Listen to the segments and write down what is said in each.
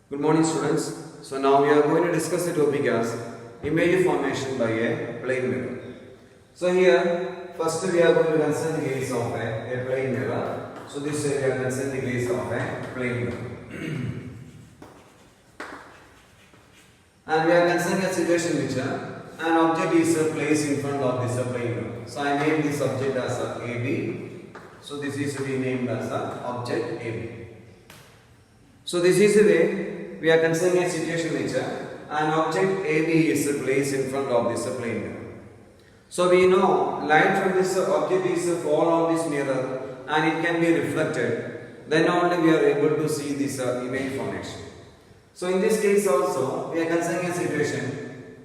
Good morning, students. So now we are going to discuss the topic as image formation by a plane mirror. So here first we are going to consider the case of a plane mirror. So this we are considering the case of a plane mirror. And we are considering a situation which an object is placed in front of this plane mirror. So I named this object as AB. So this is to be named as object AB. So this is the way we are considering a situation which an object AB is placed in front of this plane mirror. So we know light from this object is fall on this mirror and it can be reflected. Then only we are able to see this image formation. So in this case also we are considering a situation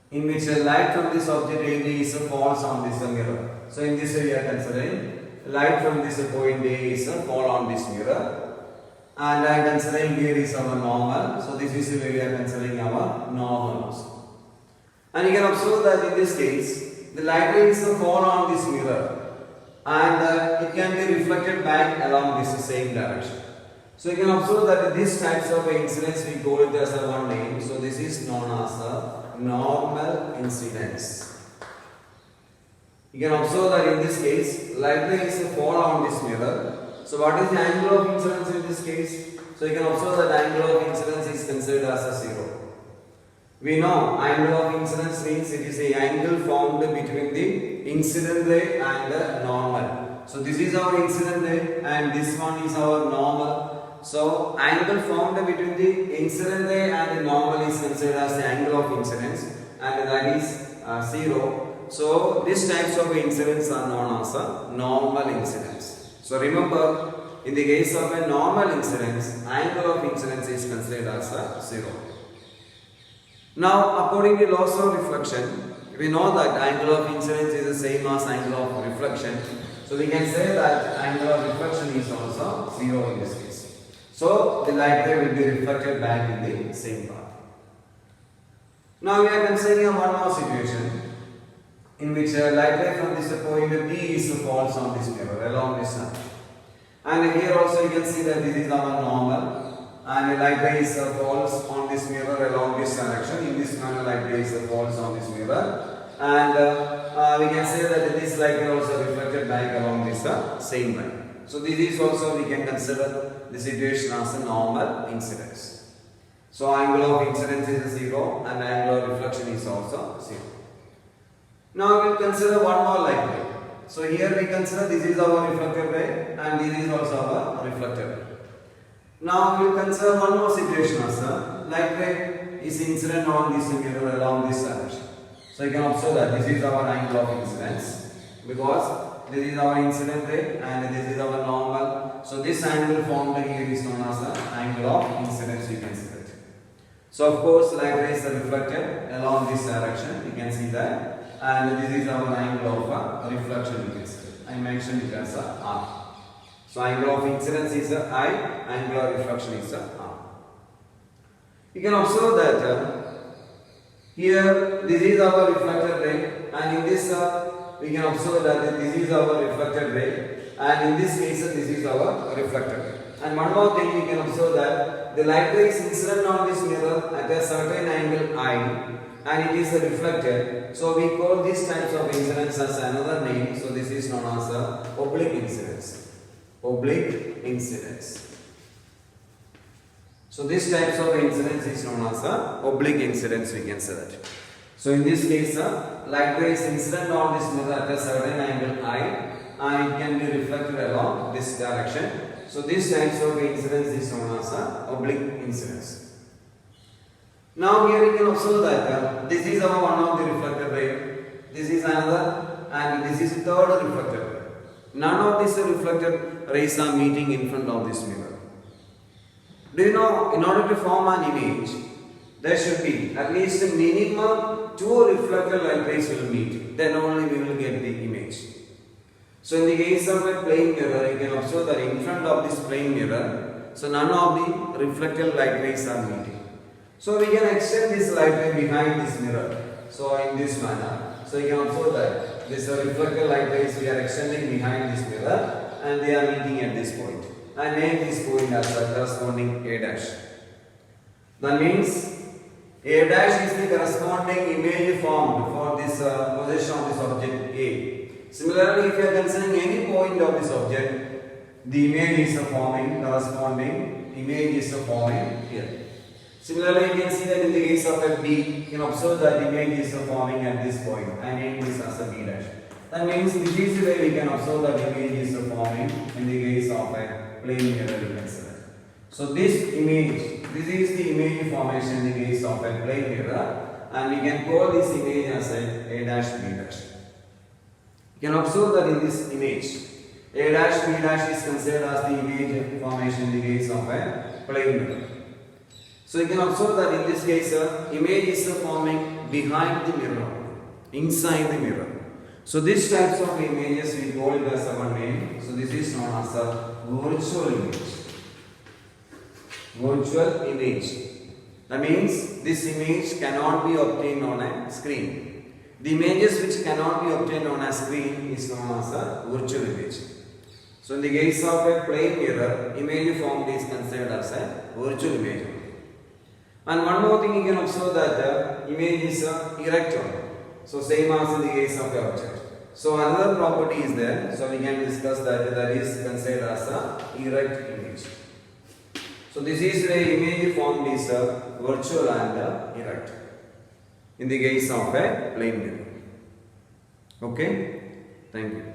in which light from this object AB is falls on this mirror. So in this way we are considering light from this point A is fall on this mirror. And I am considering here is our normal. So this is the way we are considering our normal also. And you can observe that in this case, the light rays fall on this mirror and it can be reflected back along this same direction. So you can observe that these types of incidence we call it as a one name. So this is known as a normal incidence. You can observe that in this case, light rays fall on this mirror. So what is the angle of incidence in this case? So you can observe that angle of incidence is considered as a 0. We know angle of incidence means it is the angle formed between the incident ray and the normal. So this is our incident ray and this one is our normal. So angle formed between the incident ray and the normal is considered as the angle of incidence and that is 0. So these types of incidents are known as a normal incidence. So remember, in the case of a normal incidence, angle of incidence is considered as a 0. Now, according to laws of reflection, we know that angle of incidence is the same as angle of reflection. So we can say that angle of reflection is also 0 in this case. So the light ray will be reflected back in the same path. Now we are considering one more situation in which light ray from this point B is falls on this mirror along this line. And here also you can see that this is our normal and light ray falls on this mirror along this direction. In this manner light ray falls on this mirror and we can say that this light ray also reflected back along this same line. So this is also we can consider the situation as a normal incidence. So angle of incidence is 0 and angle of reflection is also 0. Now we will consider one more light ray. So here we consider this is our reflected ray and this is also our reflected ray. Now we will consider one more situation as light ray is incident on this mirror along this direction. So you can observe that this is our angle of incidence because this is our incident ray and this is our normal. So this angle formed here is known as the angle of incidence, you can see that. So of course light rays are reflected along this direction, you can see that. And this is our angle of reflection, you can see. I mentioned it as R. So angle of incidence is I, angle of reflection is R. You can observe that here this is our reflected ray and in this we can observe that this is our reflected ray and in this case this is our reflected ray. And one more thing you can observe that the light ray is incident on this mirror at a certain angle I and it is reflected. So we call these types of incidence as another name. So this is known as oblique incidence. Oblique incidence. So these types of incidence is known as oblique incidence, we can say that. So in this case, light ray is incident on this mirror at a certain angle I and it can be reflected along this direction. So these types of incidence is known as oblique incidence. Now here you can observe that this is our one of the reflected ray, this is another and this is the third reflected ray. None of these reflected rays are meeting in front of this mirror. Do you know, in order to form an image, there should be at least a minimum 2 reflected light rays will meet, then only we will get the image. So in the case of a plane mirror, you can observe that in front of this plane mirror, so none of the reflected light rays are meeting. So we can extend this light ray behind this mirror. So in this manner. So you can observe that this reflected light rays we are extending behind this mirror and they are meeting at this point. I name this point as a corresponding A dash. That means A dash is the corresponding image formed for this position of this object A. Similarly, if you are considering any point of this object, the image is forming, corresponding image is forming here. Similarly, you can see that in the case of a B, you can observe that the image is forming at this point. I name this as a B dash. That means this is the way we can observe that the image is forming in the case of a plane mirror, we can say. So this image, this is the image formation in the case of a plane mirror, and we can call this image as a dash B dash. You can observe that in this image, A dash B dash is considered as the image formation in the case of a plane mirror. So you can observe that in this case, image is forming behind the mirror, inside the mirror. So these types of images we call it as one name. So this is known as a virtual image. Virtual image. That means this image cannot be obtained on a screen. The images which cannot be obtained on a screen is known as a virtual image. So in the case of a plane mirror, image formed is considered as a virtual image. And one more thing you can observe that the image is erect one. So same as in the case of the object. So another property is there. So we can discuss that is considered as a erect image. So this is the image formed is virtual and erect in the case of a plane mirror. Okay, thank you.